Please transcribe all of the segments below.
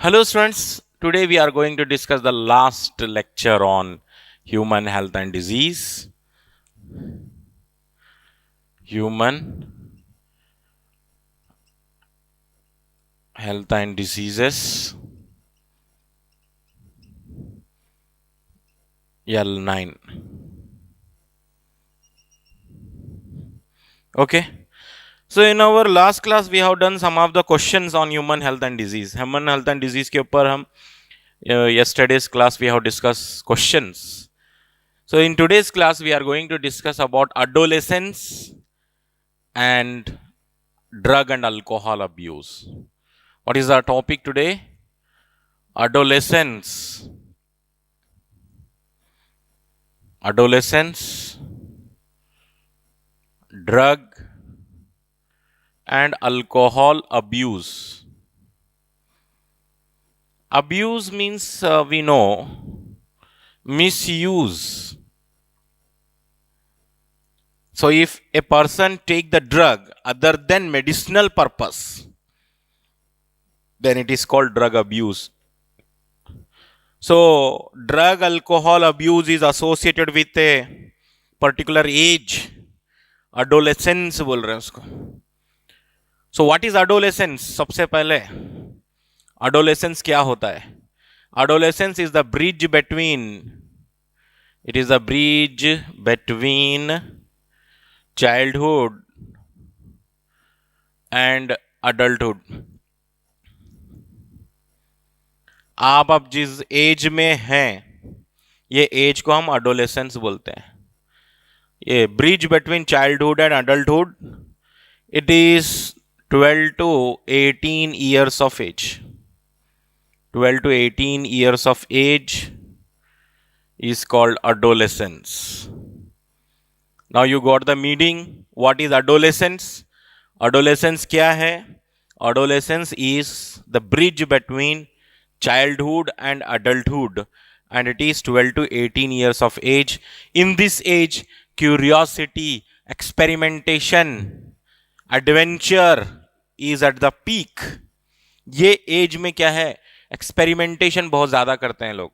Hello, students. Today we are going to discuss the last lecture on human health and disease. Human health and diseases. L9. Okay. So in our last class we have done some of the questions on human health and disease. Human health and disease के ऊपर हम yesterday's class we have discussed questions. So in today's class we are going to discuss about adolescence and drug and alcohol abuse. What is our topic today? Adolescence, drug and alcohol abuse. Abuse means we know misuse. So if a person take the drug other than medicinal purpose, then it is called drug abuse. So drug alcohol abuse is associated with a particular age. Adolescence बोल रहे हैं उसको. So what is adolescence? सबसे पहले adolescence क्या होता है? Adolescence is the bridge between childhood and adulthood. आप अब जिस एज में हैं ये एज को हम adolescence बोलते हैं. ये bridge between childhood and adulthood, it is 12 to 18 years of age. 12 to 18 years of age is called adolescence. Now you got the meaning. What is adolescence? Adolescence क्या है? Adolescence is the bridge between childhood and adulthood, and it is 12 to 18 years of age. In this age, curiosity, experimentation, adventure is at the peak. ये age में क्या है? Experimentation बहुत ज़्यादा करते हैं लोग.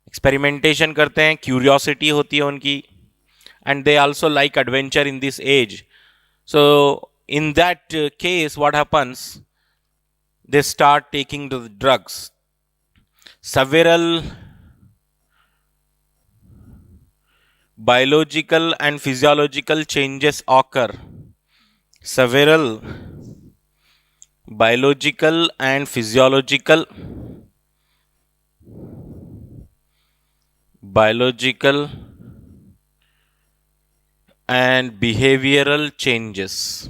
एक्सपेरिमेंटेशन करते हैं, क्यूरियोसिटी होती है उनकी, and they also like adventure in this age. So in that case, what happens? They start taking the drugs. Several biological and physiological changes occur. Several biological and physiological and behavioral changes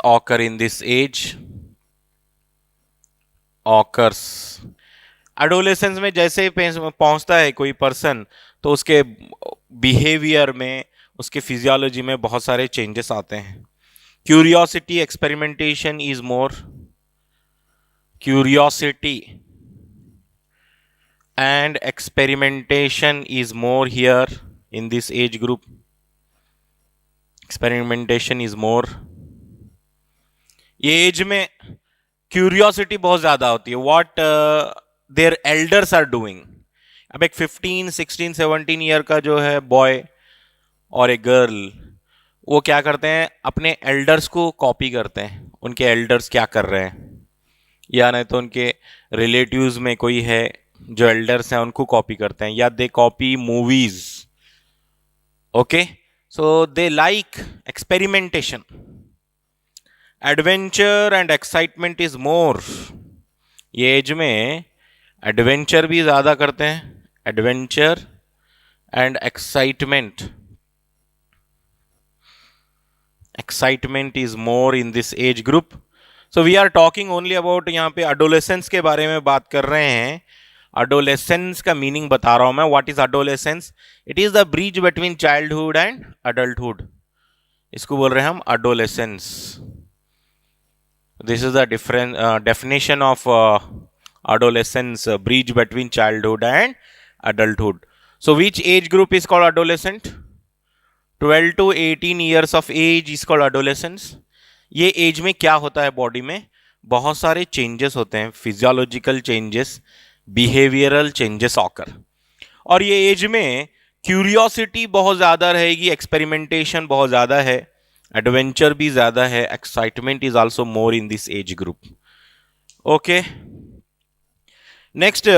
occur in this age. Occurs. Adolescence में जैसे ही पहुंचता है कोई person तो उसके behaviour में, उसके physiology में बहुत सारे चेंजेस आते हैं. Curiosity, experimentation is more. Curiosity and experimentation is more here in this age group. Experimentation is more. ये एज में क्यूरियोसिटी बहुत ज़्यादा होती है. What their elders are doing. अब एक 15, 16, 17 ईयर का जो है बॉय और एक गर्ल, वो क्या करते हैं? अपने एल्डर्स को कॉपी करते हैं. उनके एल्डर्स क्या कर रहे हैं, या नहीं तो उनके रिलेटिव्स में कोई है जो एल्डर्स हैं उनको कॉपी करते हैं, या they copy movies. Okay, so they like experimentation. Adventure and excitement is more. ये एज में एडवेंचर भी ज़्यादा करते हैं. Adventure and excitement is more in this age group. So we are talking only about, यहाँ पे एडोलेसेंस के बारे में बात कर रहे हैं. एडोलेसेंस का मीनिंग बता रहा हूं मैं. What is adolescence? It is the bridge between childhood and adulthood. इसको बोल रहे हैं हम adolescence. This is the different definition of adolescence, bridge between childhood and adulthood. So which age group is called adolescent? 12 to 18 years of age is called adolescence. ये age में क्या होता है बॉडी में, बहुत सारे चेंजेस होते हैं, physiological changes, behavioural changes occur. और ये एज में क्यूरियोसिटी बहुत ज़्यादा रहेगी, एक्सपेरिमेंटेशन बहुत ज़्यादा है, एडवेंचर भी ज़्यादा है, excitement is also more in this age group. Okay, next,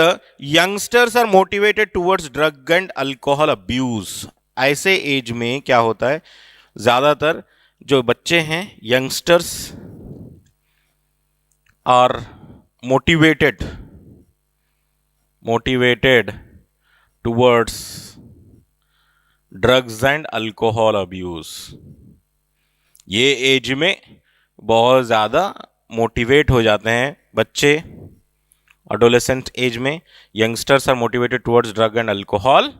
youngsters are motivated towards drug and alcohol abuse. ऐसे एज में क्या होता है, ज़्यादातर जो बच्चे हैं, youngsters are motivated towards drugs and alcohol abuse. ये एज में बहुत ज़्यादा मोटिवेट हो जाते हैं बच्चे, एडोलेसेंट एज में youngsters are motivated towards drug and alcohol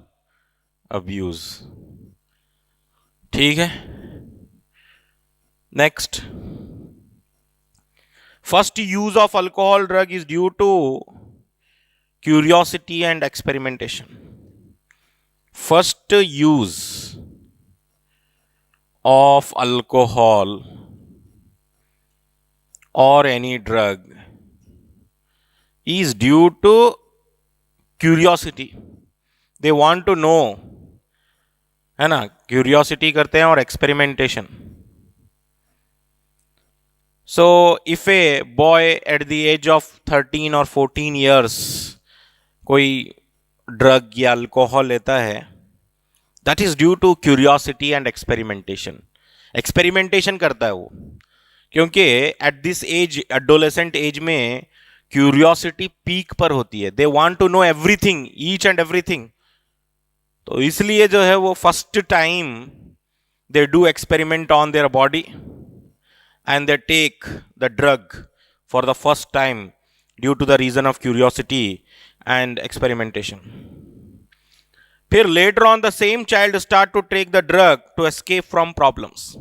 abuse. ठीक है, next, first use of alcohol drug is due to curiosity and experimentation. First use of alcohol or any drug is due to curiosity. They want to know, है ना, curiosity करते हैं, और experimentation. So if a boy at the age of 13 और 14 years कोई drug या alcohol लेता है, that is due to curiosity and experimentation. Experimentation करता है वो, क्योंकि at this age, adolescent age में क्यूरियोसिटी पीक पर होती है। They want to know everything, each and everything. तो इसलिए जो है वो first time they do experiment on their body and they take the drug for the first time due to the reason of curiosity and experimentation. फिर later on the same child start to take the drug to escape from problems.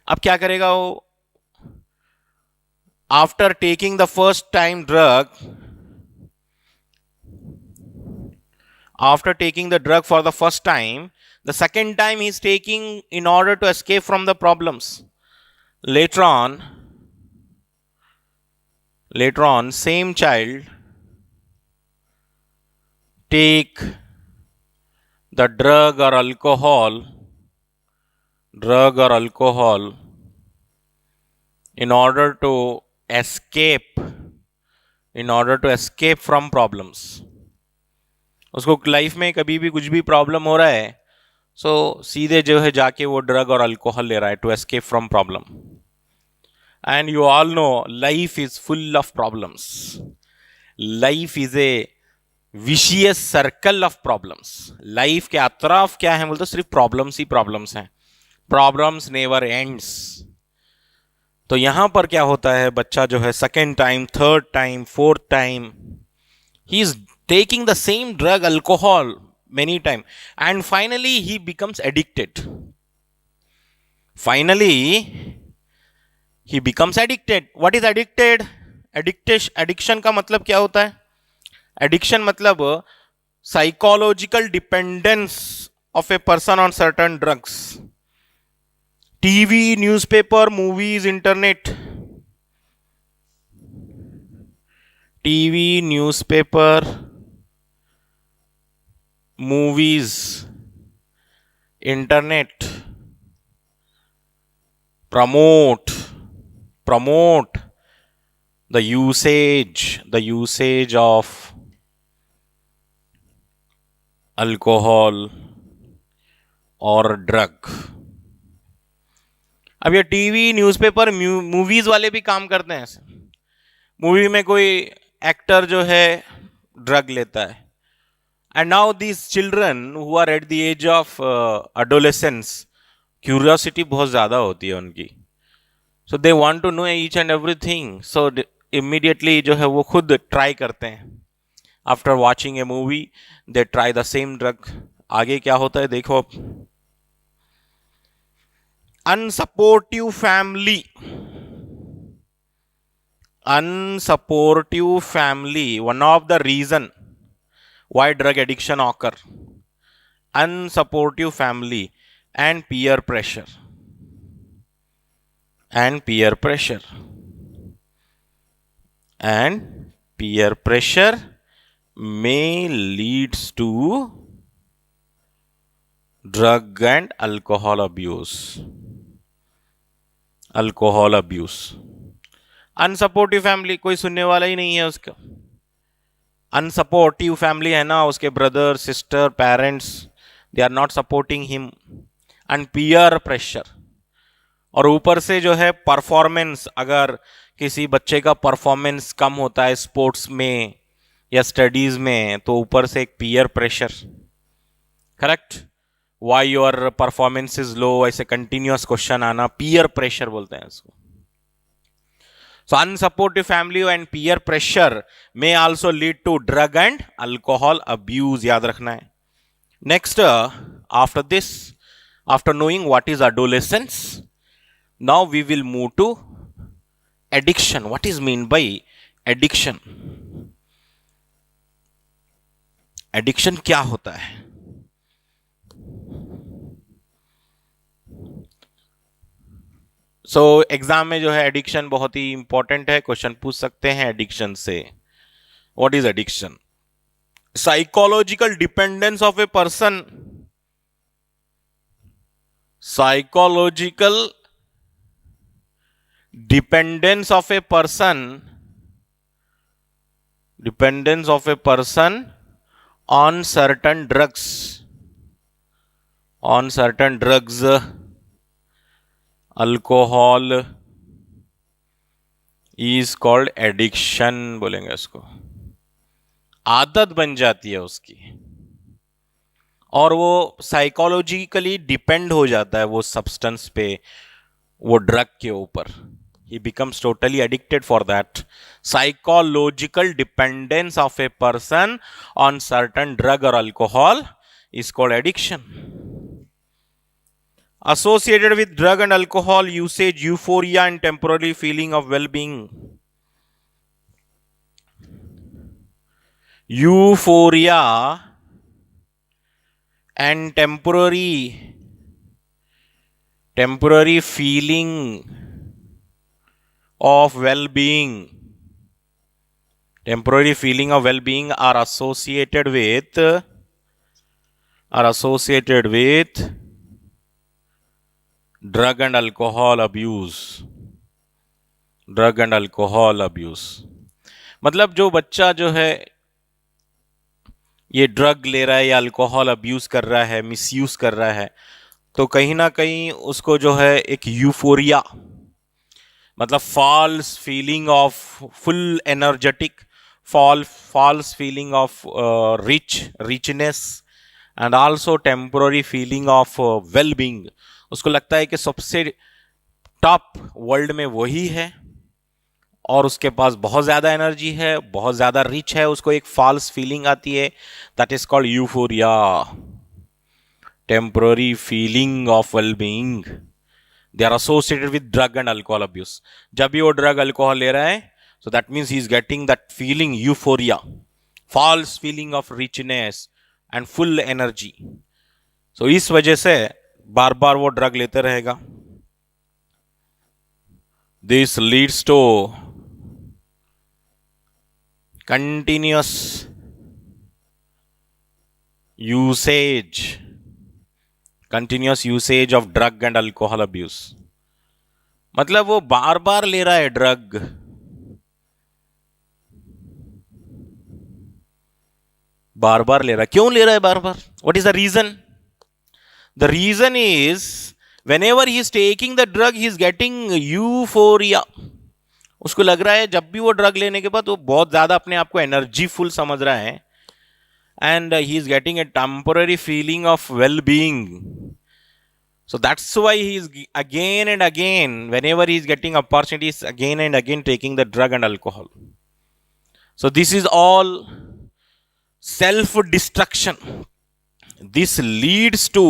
अब क्या करेगा वो, after taking the first time drug, after taking the drug for the first time, the second time he is taking in order to escape from the problems. Later on, same child take the drug or alcohol in order to escape from problems. उसको life में कभी भी कुछ भी problem हो रहा है, सो सीधे जो है जाके वो ड्रग और अल्कोहल ले रहा है to escape from problem. And you all know life is full of problems. Life is a vicious circle of problems. Life के अतराफ क्या है बोलते, सिर्फ प्रॉब्लम्स ही प्रॉब्लम्स हैं। Problems never ends. तो यहां पर क्या होता है, बच्चा जो है second time, third time, fourth time, he is taking the same drug, alcohol, many times, and finally he becomes addicted. What is addicted? Addiction का मतलब क्या होता है? Addiction मतलब psychological dependence of a person on certain drugs. TV, newspaper, movies, internet. TV, newspaper, movies, internet promote the usage of alcohol or drug. अब ये TV, newspaper, movies वाले भी काम करते हैं ऐसे। मूवी में कोई एक्टर जो है ड्रग लेता है, and now these children who are at the age of adolescence, curiosity बहुत ज़्यादा होती है उनकी, so they want to know each and everything, so immediately जो है वो खुद ट्राई करते हैं। after watching a movie they try the same drug। आगे क्या होता है देखो, unsupportive family, one of the reason why drug addiction occur. Unsupportive family and peer pressure. and peer pressure. And peer pressure may leads to drug and alcohol abuse. Alcohol abuse. Unsupportive family, कोई सुनने वाला ही नहीं है उसका. Unsupportive family है ना, उसके brother sister parents, they are not supporting him. And peer pressure, और ऊपर से जो है परफॉर्मेंस, अगर किसी बच्चे का परफॉर्मेंस कम होता है स्पोर्ट्स में या स्टडीज में, तो ऊपर से एक peer pressure. Correct. Why your performance is low, ऐसे कंटिन्यूअस क्वेश्चन आना, पीयर प्रेशर बोलते हैं इसको. So unsupportive family and peer pressure may also lead to drug and alcohol abuse. याद रखना है. Next, after this, after knowing what is adolescence, now we will move to addiction. What is meant by addiction? Addiction क्या होता है? So exam में जो है addiction बहुत ही इंपॉर्टेंट है, क्वेश्चन पूछ सकते हैं एडिक्शन से. What is addiction? Psychological dependence of a person. Psychological dependence of a person, dependence of a person on certain drugs, on certain drugs, alcohol is called addiction बोलेंगे इसको. आदत बन जाती है उसकी और वो साइकोलॉजिकली डिपेंड हो जाता है वो सब्सटेंस पे, वो ड्रग के ऊपर. He becomes totally addicted for that. Psychological dependence of a person on certain drug or alcohol is called addiction. Associated with drug and alcohol usage, euphoria and temporary feeling of well-being. Euphoria and temporary feeling of well-being, temporary feeling of well-being are associated with drug and alcohol abuse. Drug and alcohol abuse मतलब जो बच्चा जो है ये drug ले रहा है या अल्कोहल अब्यूज कर रहा है, मिसयूज कर रहा है, तो कहीं ना कहीं उसको जो है एक यूफोरिया मतलब false feeling of full energetic, false feeling of richness and also temporary feeling of well being. उसको लगता है कि सबसे टॉप वर्ल्ड में वही है और उसके पास बहुत ज़्यादा एनर्जी है, बहुत ज़्यादा रिच है, उसको एक फॉल्स फीलिंग आती है. That is called euphoria, temporary feeling of well being. They are associated with drug and alcohol abuse. जब भी वो ड्रग अल्कोहल ले रहा है, so that means he is getting that feeling euphoria, false feeling of richness and full energy. So इस वजह से बार बार वो ड्रग लेते रहेगा. This leads to continuous usage of drug and alcohol abuse. मतलब वो बार बार ले रहा है ड्रग, बार बार ले रहा है. क्यों ले रहा है बार बार? What is the reason? The reason is whenever he is taking the drug he is getting euphoria. उसको लग रहा है जब भी वो ड्रग लेने के बाद वो बहुत ज्यादा अपने आप को एनर्जीफुल समझ रहा है, and he is getting a temporary feeling of well-being. So that's why he is again and again, whenever he is getting opportunities, again and again taking the drug and alcohol. So this is all self-destruction. This leads to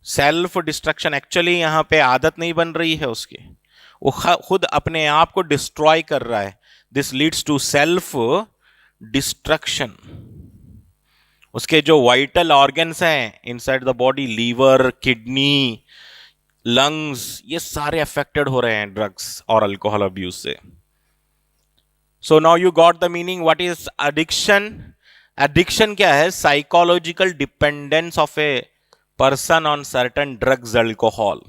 self-destruction. Actually यहाँ पे आदत नहीं बन रही है उसकी, वो खुद अपने आप को डिस्ट्रॉय कर रहा है. This leads to self-destruction. उसके जो वाइटल ऑर्गन्स हैं inside the body, liver, kidney, lungs, ये सारे अफेक्टेड हो रहे हैं ड्रग्स और अल्कोहल अब्यूज से. So now you got the meaning what is addiction. Addiction क्या है? Psychological dependence of a person on certain drugs alcohol.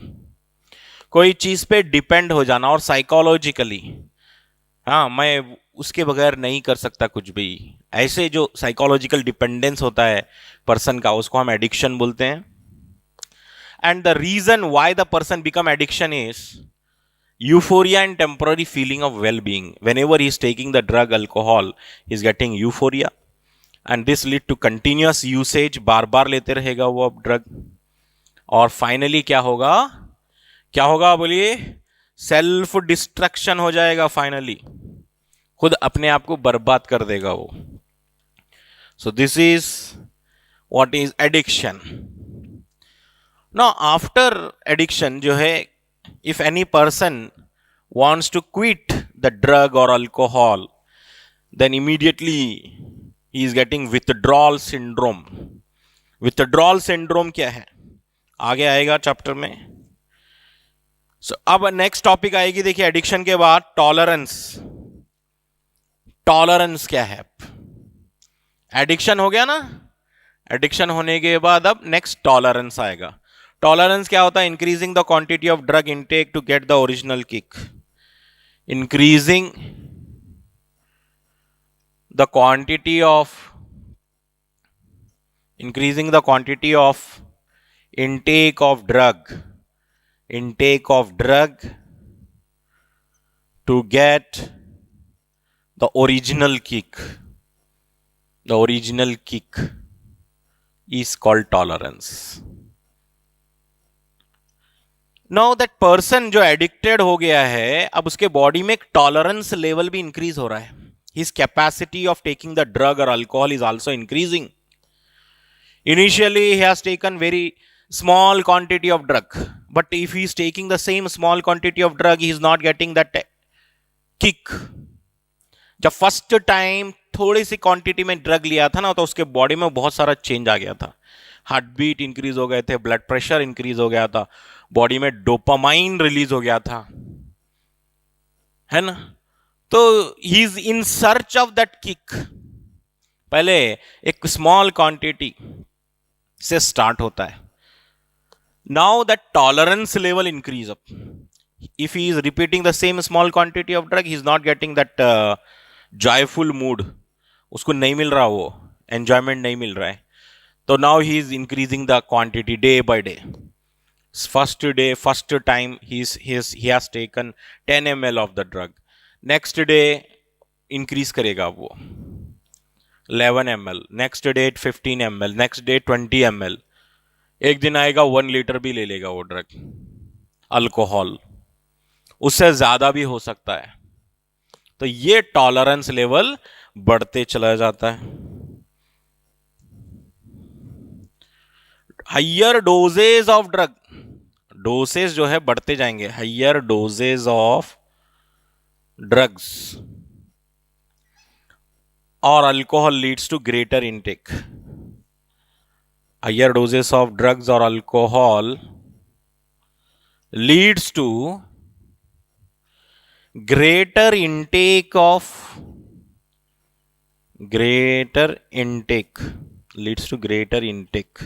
कोई चीज पे डिपेंड हो जाना, और साइकोलॉजिकली, हाँ मैं उसके बगैर नहीं कर सकता कुछ भी, ऐसे जो साइकोलॉजिकल डिपेंडेंस होता है पर्सन का, उसको हम एडिक्शन बोलते हैं. And the reason why the person become addiction is euphoria and temporary feeling of well-being. Whenever he is taking the drug alcohol, he is getting euphoria, and this lead to continuous usage. बार बार लेते रहेगा वो अब drug, और finally क्या होगा? क्या होगा बोलिए? सेल्फ डिस्ट्रक्शन हो जाएगा. फाइनली खुद अपने आप को बर्बाद कर देगा वो. सो this is what is addiction. Now after addiction जो है, if any person wants to quit the drug or alcohol, then immediately he is getting withdrawal syndrome. withdrawal syndrome क्या है? आगे आएगा चैप्टर में. अब नेक्स्ट टॉपिक आएगी, देखिए एडिक्शन के बाद टॉलरेंस. टॉलरेंस क्या है? एडिक्शन हो गया ना, एडिक्शन होने के बाद अब नेक्स्ट टॉलरेंस आएगा. टॉलरेंस क्या होता है? Increasing the quantity of drug intake to get the original kick. Increasing the quantity of intake of drug to get the original kick. The original kick is called tolerance. Now that person जो addicted हो गया है, अब उसके body में एक tolerance level भी increase हो रहा है. His capacity of taking the drug और alcohol is also increasing. Initially he has taken very small quantity of drug, but if he is taking the same small quantity of drug, he is not getting that kick. जब first time थोड़ी सी quantity में drug लिया था ना, तो उसके body में बहुत सारा चेंज आ गया था. हार्ट बीट इंक्रीज हो गए थे, ब्लड प्रेशर इंक्रीज हो गया था, बॉडी में डोपामाइन रिलीज हो गया था, है ना. तो he is in search of that kick. पहले एक स्मॉल क्वांटिटी से स्टार्ट होता है. Now that tolerance level increase up. If he is repeating the same small quantity of drug, he is not getting that joyful mood. उसको नहीं मिल रहा, वो enjoyment नहीं मिल रहा है. तो now he is increasing the quantity day by day. First time he has taken 10 ml of the drug. Next day increase करेगा वो 11 ml. Next day 15 ml. Next day 20 ml. एक दिन आएगा 1 लीटर भी ले लेगा वो ड्रग अल्कोहल. उससे ज्यादा भी हो सकता है. तो ये टॉलरेंस लेवल बढ़ते चला जाता है. Higher dosages of drug, dosage जो है बढ़ते जाएंगे. हाइयर डोजेज ऑफ ड्रग्स और alcohol leads to greater intake. Higher dosages of drugs और alcohol leads to greater intake leads to greater intake.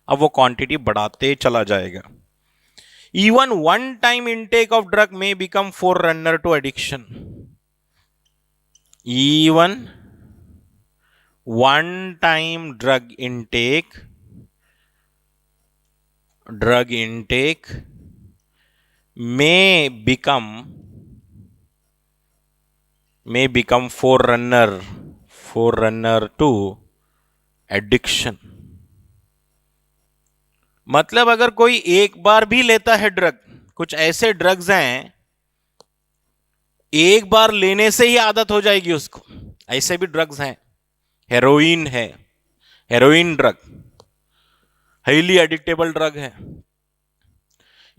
अब वो क्वांटिटी बढ़ाते चला जाएगा. Even one-time intake of drug may become forerunner to addiction. Even one-time drug intake may become forerunner to addiction. मतलब अगर कोई एक बार भी लेता है ड्रग, कुछ ऐसे ड्रग्स हैं एक बार लेने से ही आदत हो जाएगी उसको. ऐसे भी ड्रग्स हैं. हेरोइन है, heroin drug highly addictable drug है.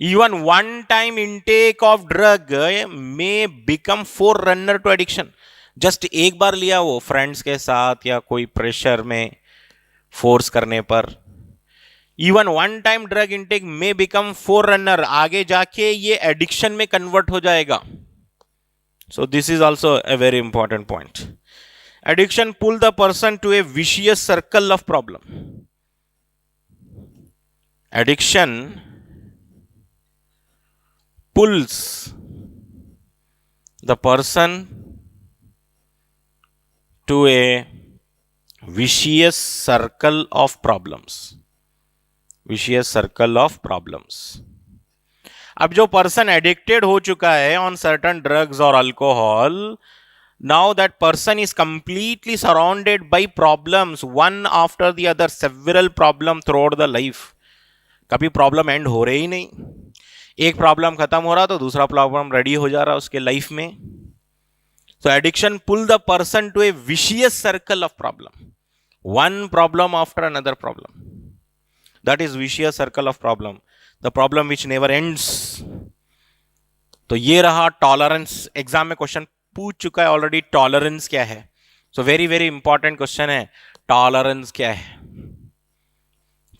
Even one time intake of drug may become forerunner to addiction. Just एक बार लिया वो फ्रेंड्स के साथ या कोई प्रेशर में फोर्स करने पर, even one time drug intake may become forerunner, आगे जाके ये एडिक्शन में कन्वर्ट हो जाएगा. So this is also a very important point. Addiction pull the person to a vicious circle of problem. Addiction pulls the person to a vicious circle of problems. Vicious circle of problems. अब जो person addicted हो चुका है on certain drugs और alcohol, now that person is completely surrounded by problems, one after the other, several problem through out the life. कभी problem and हो रही ही नहीं. एक प्रॉब्लम खत्म हो रहा तो दूसरा प्रॉब्लम रेडी हो जा रहा उसके लाइफ में. So addiction pull the person to a vicious circle of problem, one problem after another problem. That is vicious circle of problem, the problem which never ends. तो ये रहा टॉलरेंस. एग्जाम में question पूछ चुका है already, tolerance क्या है. So very very important question है, टॉलरेंस क्या है.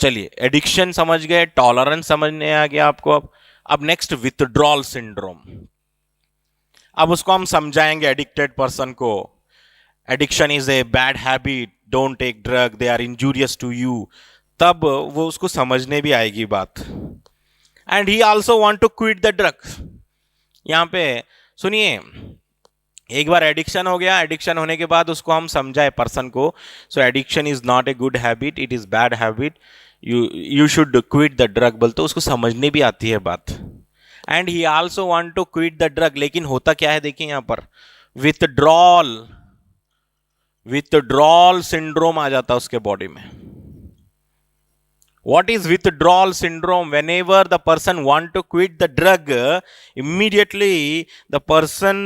चलिए, एडिक्शन समझ गए, टॉलरेंस समझने आ गया आपको. अब नेक्स्ट विथड्रॉल सिंड्रोम. अब उसको हम समझाएंगे एडिक्टेड पर्सन को. Addiction is a bad habit, don't take drug, they are injurious to you. तब वो उसको समझने भी आएगी बात. And he also want to quit the drug. यहां पे सुनिए, एक बार एडिक्शन हो गया, एडिक्शन होने के बाद उसको हम समझाए पर्सन को. So addiction is not a good habit, it is bad habit, you should quit the drug बोलते, उसको समझने भी आती है बात. And he also want to quit the drug. लेकिन होता क्या है देखिए यहां पर, विथड्रॉल सिंड्रोम आ जाता है उसके बॉडी में. What is withdrawal syndrome? Whenever the person want to quit the drug, immediately the person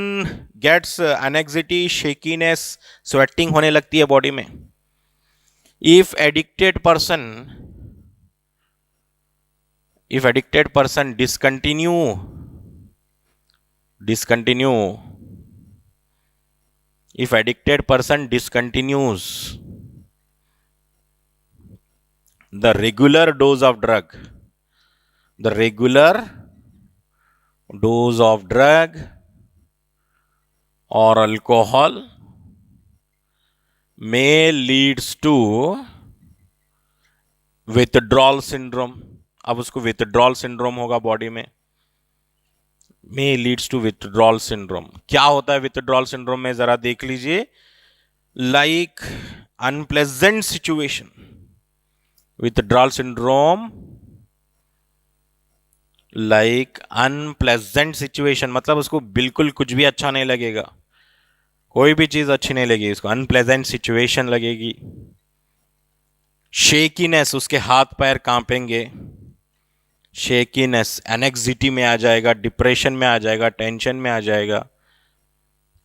gets anxiety, shakiness, sweating होने लगती है बॉडी में. If addicted person discontinue if addicted person discontinues the regular dose of drug or alcohol may leads to withdrawal syndrome. अब उसको withdrawal syndrome होगा body में. मे leads to withdrawal syndrome. क्या होता है विथड्रॉल सिंड्रोम में, जरा देख लीजिए. Like unpleasant situation. Withdrawal syndrome like unpleasant situation, मतलब उसको बिल्कुल कुछ भी अच्छा नहीं लगेगा, कोई भी चीज अच्छी नहीं लगेगी उसको, अनप्लेजेंट सिचुएशन लगेगी. शेकीनेस, उसके हाथ पैर कांपेंगे. शेकीनेस, एनेक्सिटी में आ जाएगा, डिप्रेशन में आ जाएगा, टेंशन में आ जाएगा.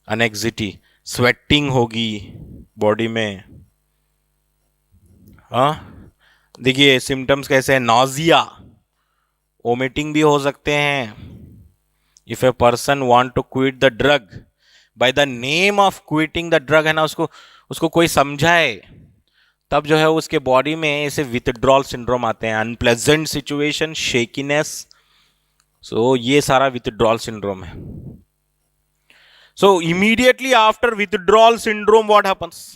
एनेक्सिटी, स्वेटिंग होगी बॉडी में. हाँ, देखिए सिम्टम्स कैसे हैं. नॉजिया, वोमिटिंग भी हो सकते हैं. If a person want to quit the drug by the name of quitting the drug, है ना, उसको कोई समझाए, तब जो है उसके बॉडी में ऐसे विथड्रॉल सिंड्रोम आते हैं. अनप्लेजेंट सिचुएशन, शेकीनेस, सो ये सारा विथड्रॉल सिंड्रोम है. सो immediately after withdrawal syndrome what happens?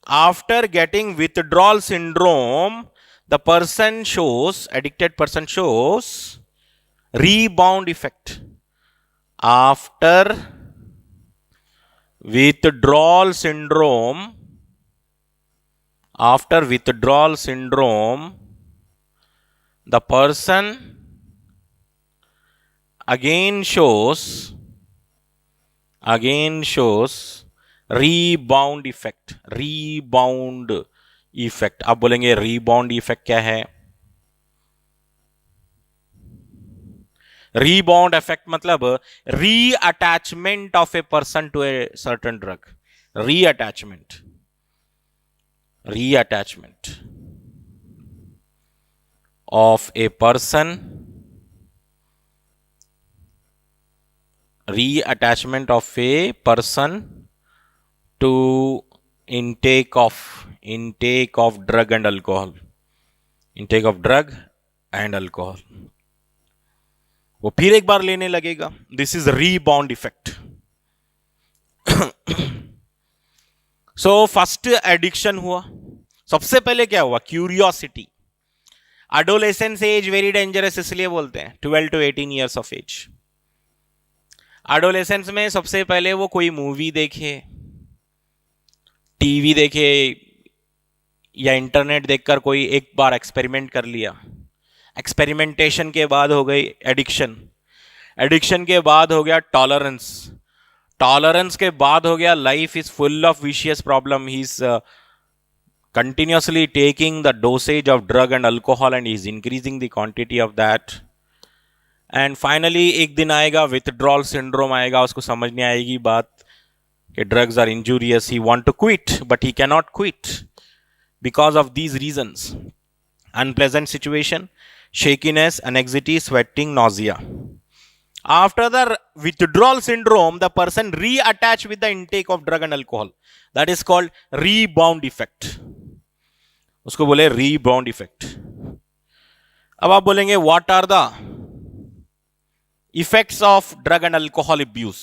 After getting withdrawal syndrome, the person shows, addicted person shows rebound effect. After withdrawal syndrome, the person again shows rebound effect. आप बोलेंगे rebound effect क्या है? Rebound effect मतलब reattachment of a person to a certain drug. Reattachment of a person, to intake of drug and alcohol. Intake of drug and alcohol, वो फिर एक बार लेने लगेगा. This is rebound effect. So first addiction हुआ. सबसे पहले क्या हुआ? Curiosity. Adolescence age very dangerous इसलिए बोलते हैं 12 to 18 years of age. Adolescence में सबसे पहले वो कोई मूवी देखे, टीवी देखे या इंटरनेट देखकर कोई एक बार एक्सपेरिमेंट कर लिया. एक्सपेरिमेंटेशन के बाद हो गई एडिक्शन. एडिक्शन के बाद हो गया टॉलरेंस. टॉलरेंस के बाद हो गया life is full of vicious problem. He is continuously taking the dosage of drug and alcohol and is increasing the quantity of that. And finally एक दिन आएगा withdrawal syndrome आएगा. उसको समझ नहीं आएगी बात कि drugs are injurious. He want to quit but he cannot quit because of these reasons: unpleasant situation, shakiness, anxiety, sweating, nausea. After the withdrawal syndrome, the person reattach with the intake of drug and alcohol. That is called rebound effect. उसको बोले rebound effect. अब आप बोलेंगे what are the effects of drug and alcohol abuse.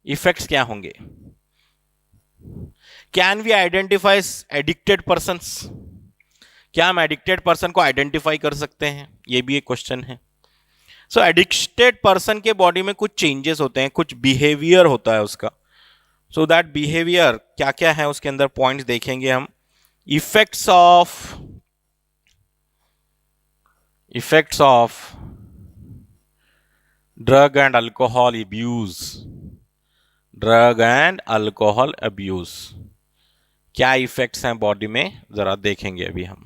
Effects क्या होंगे? Can we identify addicted persons? क्या हम addicted person को आइडेंटिफाई कर सकते हैं? ये भी एक क्वेश्चन है. सो एडिक्टेड पर्सन के बॉडी में कुछ चेंजेस होते हैं, कुछ बिहेवियर होता है उसका. सो दैट बिहेवियर क्या क्या है उसके अंदर पॉइंट्स देखेंगे हम. Effects of drug and alcohol abuse. Drug and alcohol abuse, क्या इफेक्ट्स हैं बॉडी में, जरा देखेंगे अभी हम.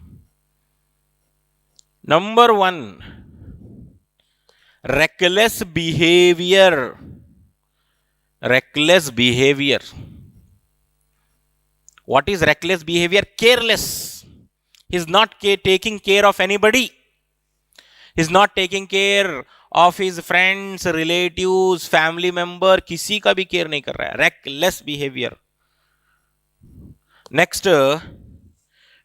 Number 1, reckless behavior. Reckless behavior. What is reckless behavior? Careless. He's not taking care of anybody. He's not taking care of his friends, relatives, family member. किसी का भी केयर नहीं कर रहा है. Reckless behavior. Next,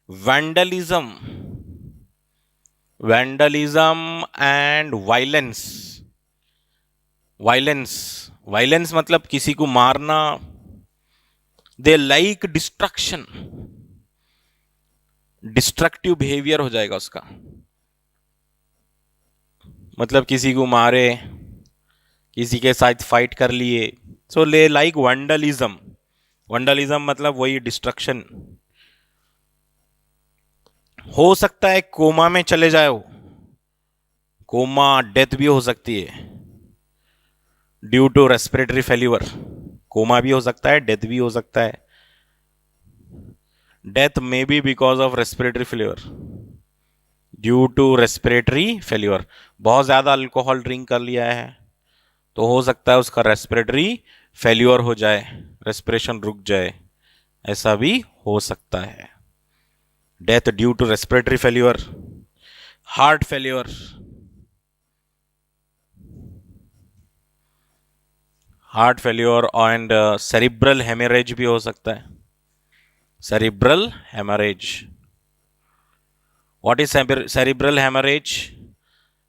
vandalism. Vandalism and violence. Violence मतलब किसी को मारना. They like destruction. Destructive behaviour हो जाएगा उसका. मतलब किसी को मारे, किसी के साथ फाइट कर लिए. सो ले लाइक वैंडलिज्म. वैंडलिज्म मतलब वही डिस्ट्रक्शन. हो सकता है कोमा में चले जाओ. कोमा डेथ भी हो सकती है due to respiratory failure. Coma भी हो सकता है, डेथ भी हो सकता है. Death may be because of respiratory failure, due to respiratory failure. बहुत ज्यादा अल्कोहल ड्रिंक कर लिया है तो हो सकता है उसका रेस्पिरेटरी फेल्यूर हो जाए, रेस्पिरेशन रुक जाए, ऐसा भी हो सकता है. Death due to respiratory failure, heart failure, heart failure and cerebral haemorrhage भी हो सकता है. Cerebral haemorrhage. What is cerebral haemorrhage?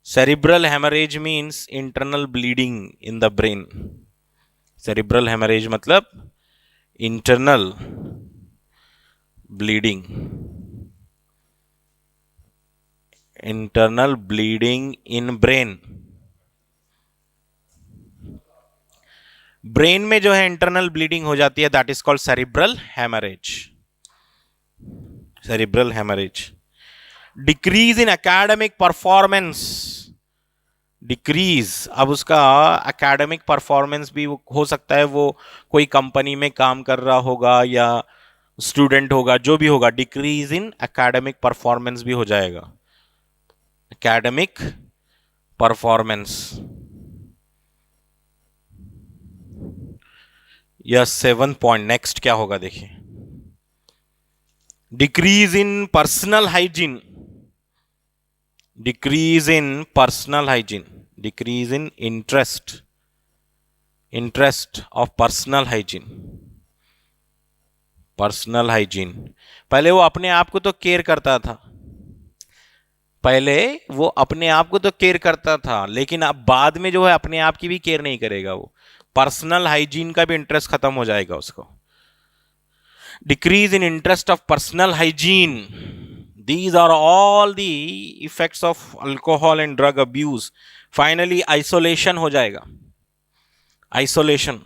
Cerebral haemorrhage means internal bleeding in the brain. Cerebral haemorrhage मतलब internal bleeding. Internal bleeding in brain. Brain में जो है internal bleeding हो जाती है, that is called cerebral haemorrhage. Cerebral haemorrhage. Decrease in academic performance. Decrease, अब उसका academic performance भी हो सकता है, वो कोई कंपनी में काम कर रहा होगा या स्टूडेंट होगा, जो भी होगा. डिक्रीज इन एकेडमिक परफॉर्मेंस भी हो जाएगा. Academic performance. या 7 पॉइंट. नेक्स्ट क्या होगा देखिए. Decrease in personal hygiene. Decrease in personal hygiene. Decrease in interest of personal hygiene. Personal hygiene. पहले वो अपने आप को तो केयर करता था, पहले वो अपने आप को तो केयर करता था, लेकिन अब बाद में जो है अपने आप की भी केयर नहीं करेगा, वो पर्सनल हाइजीन का भी इंटरेस्ट खत्म हो जाएगा उसको. Decrease in interest of personal hygiene. These are all the effects of alcohol and drug abuse. Finally, isolation हो जाएगा. Isolation.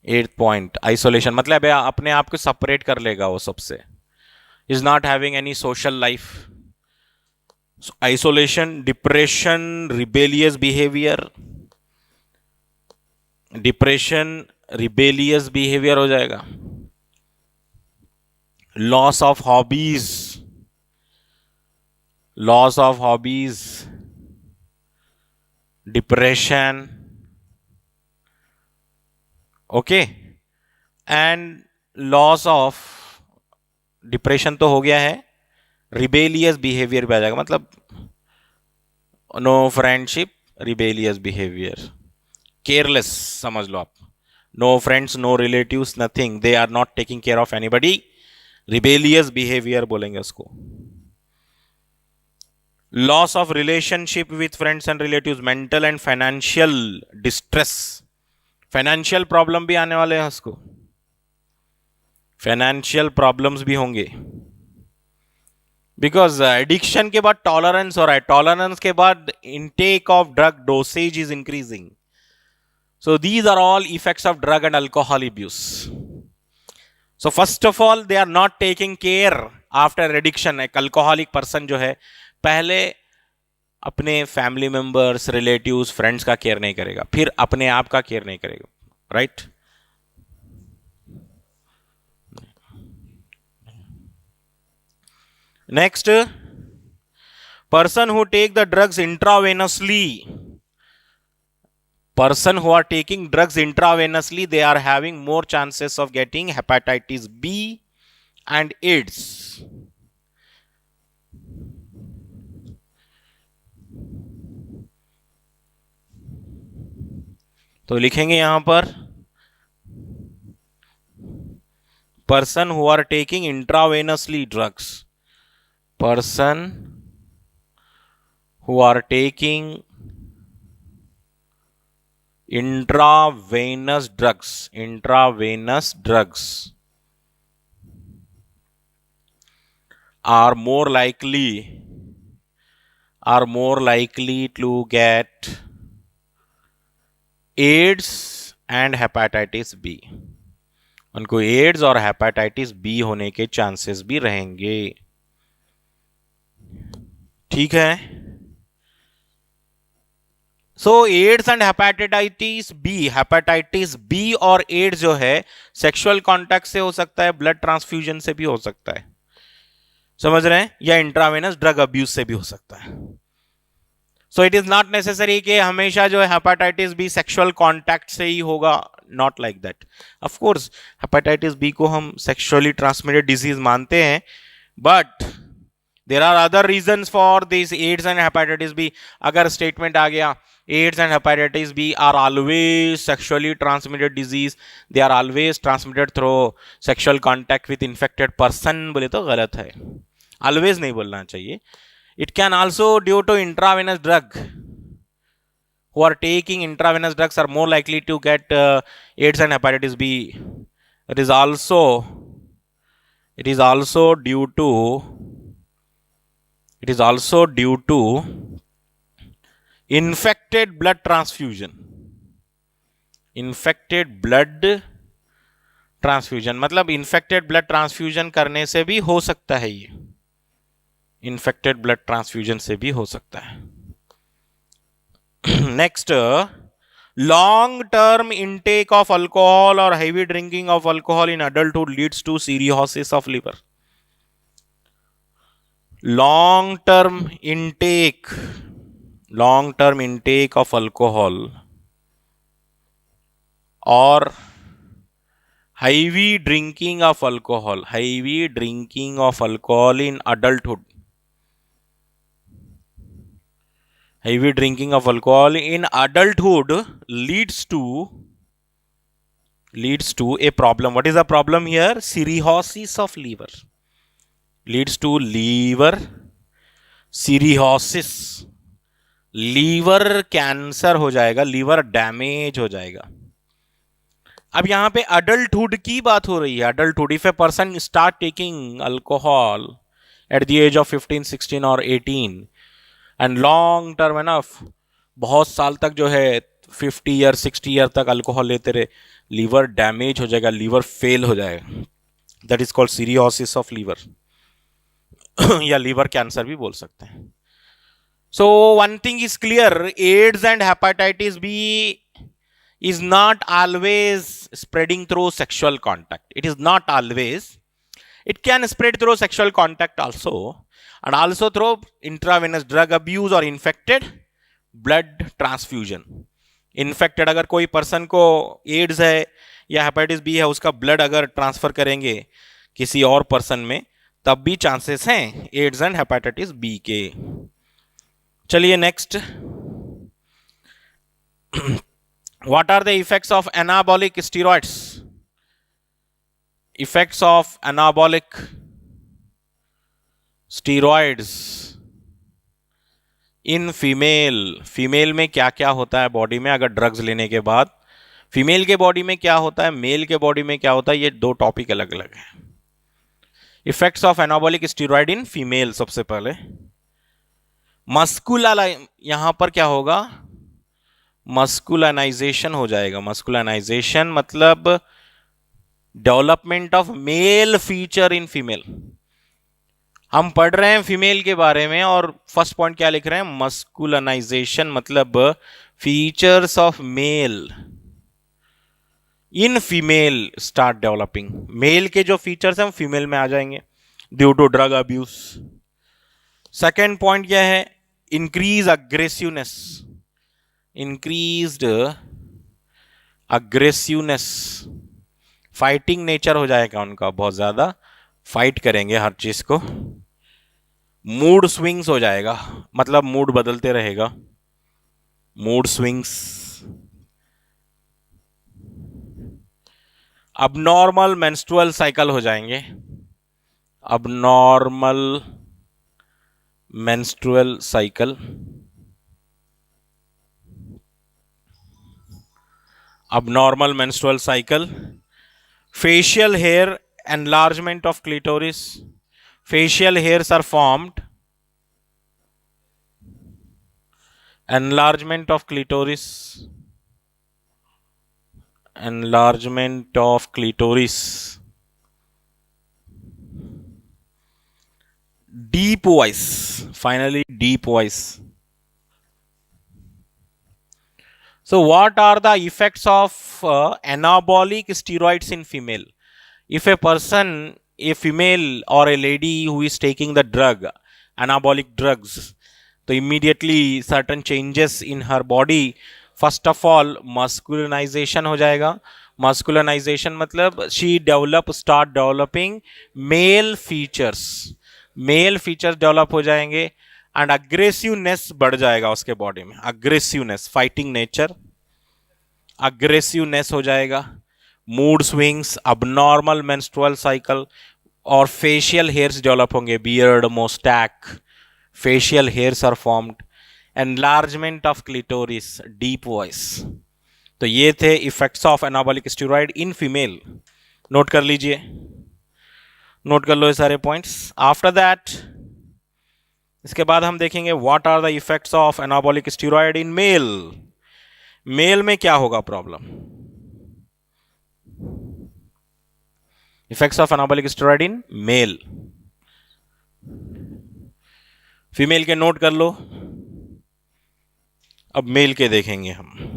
8th point. Isolation मतलब अपने आप को separate कर लेगा वो सबसे. Is not having any social life. So, isolation, depression, rebellious behavior. Depression, rebellious behavior हो जाएगा. Loss of hobbies. Loss of hobbies. Depression. Okay. And loss of depression तो हो गया है, रिबेलियस बिहेवियर भी आ जाएगा. मतलब no friendship, rebellious behaviour, careless समझ लो आप. No friends, no relatives, nothing, they are not taking care of anybody. Rebellious behaviour बोलेंगे उसको. Loss of relationship with friends and relatives, mental and financial distress. Financial problem भी आने वाले हैं उसको. फाइनेंशियल प्रॉब्लम्स भी होंगे, बिकॉज एडिक्शन के बाद टॉलरेंस हो रहा है, टॉलरेंस के बाद intake of drug dosage is increasing. So these are all effects of drug and alcohol abuse. So first of all they are not taking care after addiction. एक alcoholic person जो है पहले अपने फैमिली मेंबर्स, रिलेटिव्स, फ्रेंड्स का care नहीं करेगा, फिर अपने आप का केयर नहीं करेगा. Right. Next, person who take the drugs intravenously. Person who are taking drugs intravenously, they are having more chances of getting hepatitis B and AIDS. तो लिखेंगे यहां पर person who are taking intravenously drugs. Person who are taking intravenous drugs are more likely to get AIDS and hepatitis B. उनको ads और hepatitis B होने के chances भी रहेंगे. ठीक है. सो एड्स एंड हेपेटाइटिस बी और एड्स जो है सेक्सुअल कांटेक्ट से हो सकता है, ब्लड ट्रांसफ्यूजन से भी हो सकता है, समझ रहे हैं, या इंट्रावेनस ड्रग अब्यूज से भी हो सकता है. So it is not necessary कि हमेशा जो है हेपेटाइटिस बी सेक्सुअल कांटेक्ट से ही होगा. Not like that. Of course hepatitis B को हम सेक्सुअली ट्रांसमिटेड डिजीज मानते हैं, but there are other reasons for this AIDS and hepatitis B. अगर स्टेटमेंट आ गया AIDS and hepatitis B are always sexually transmitted disease, they are always transmitted through sexual contact with infected person, बोले तो गलत है. always नहीं बोलना चाहिए. It can also due to intravenous drug. Who are taking intravenous drugs are more likely to get AIDS and hepatitis B. It is also due to infected blood transfusion. Infected blood transfusion मतलब infected blood transfusion करने से भी हो सकता है. ये infected blood transfusion से भी हो सकता है. Next, long-term intake of alcohol or heavy drinking of alcohol in adulthood leads to cirrhosis of liver. long-term intake of alcohol or heavy drinking of alcohol in adulthood. Heavy drinking of alcohol in adulthood leads to a problem. What is the problem here? Cirrhosis of liver. Leads to liver cirrhosis, liver cancer हो जाएगा, liver damage हो जाएगा। अब यहां पे adulthood की बात हो रही है। Adulthood, if a person start taking alcohol at the age of 15, 16 और 18 एंड लॉन्ग टर्म है ना, बहुत साल तक जो है 50 ईयर 60 ईयर तक अल्कोहल लेते रहे, लीवर डैमेज हो जाएगा, लीवर फेल हो जाएगा। That is called cirrhosis of liver या लीवर कैंसर भी बोल सकते हैं। So one thing is clear, AIDS and hepatitis B is not always spreading through sexual contact. It is not always. It can spread through sexual contact also, and also through intravenous drug abuse or infected blood transfusion. Infected अगर कोई person को ads है या hepatitis B है, उसका blood अगर transfer करेंगे किसी और पर्सन में, तब भी चांसेस हैं एड्स एंड हेपेटाइटिस बी के। चलिए next, what are the effects of anabolic steroids? Effects of anabolic steroids in female. Female में क्या क्या होता है बॉडी में अगर ड्रग्स लेने के बाद? फीमेल के बॉडी में क्या होता है, मेल के बॉडी में क्या होता है, ये दो टॉपिक अलग अलग है। Effects of anabolic steroid in female, सबसे पहले मस्कुलर, यहां पर क्या होगा, मस्कुलनाइजेशन हो जाएगा। मस्कुलनाइजेशन मतलब development of male feature in female. हम पढ़ रहे हैं फीमेल के बारे में और फर्स्ट पॉइंट क्या लिख रहे हैं, मस्कुलनाइजेशन मतलब features of male in female start developing. Male के जो फीचर्स हैं वो फीमेल में आ जाएंगे due to drug abuse. Second point क्या है, increase aggressiveness, increased aggressiveness, fighting nature हो जाएगा उनका, बहुत ज्यादा फाइट करेंगे हर चीज को। मूड स्विंग्स हो जाएगा, मतलब मूड बदलते रहेगा, mood swings. Abnormal menstrual cycle हो जाएंगे, abnormal menstrual cycle, abnormal menstrual cycle, facial hair enlargement of clitoris, facial hairs are formed, enlargement of clitoris, enlargement of clitoris, deep voice, finally deep voice. So what are the effects of anabolic steroids in female? If a person, a female or a lady who is taking the drug, anabolic drugs, तो immediately certain changes in her body. First of all masculinization हो जाएगा। masculinization मतलब she start developing male features, male features develop हो जाएंगे and aggressiveness बढ़ जाएगा उसके body में, अग्रेसिवनेस, फाइटिंग नेचर, अग्रेसिवनेस हो जाएगा, mood swings, abnormal menstrual cycle और फेशियल हेयर्स डेवलप होंगे, beard, moustache, facial hairs are formed, enlargement of clitoris, deep voice. तो ये थे effects of anabolic steroid in female. Note कर लीजिए, नोट कर लो ये सारे पॉइंट्स। आफ्टर दैट, इसके बाद हम देखेंगे what are the effects of anabolic steroid in male. Male में क्या होगा problem, effects of anabolic steroid in male. Female के नोट कर लो, अब मेल के देखेंगे हम।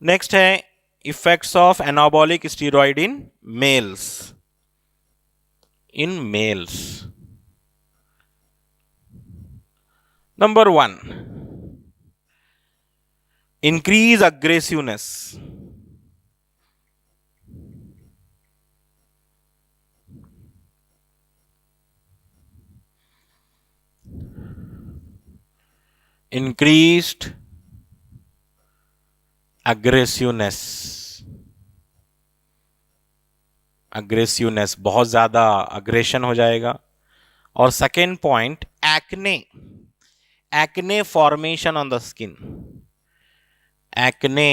नेक्स्ट है effects of anabolic steroid in males, in males. Number 1, increase aggressiveness, increased aggressiveness, aggressiveness बहुत ज्यादा अग्रेशन हो जाएगा। और second point acne, acne formation on the skin, acne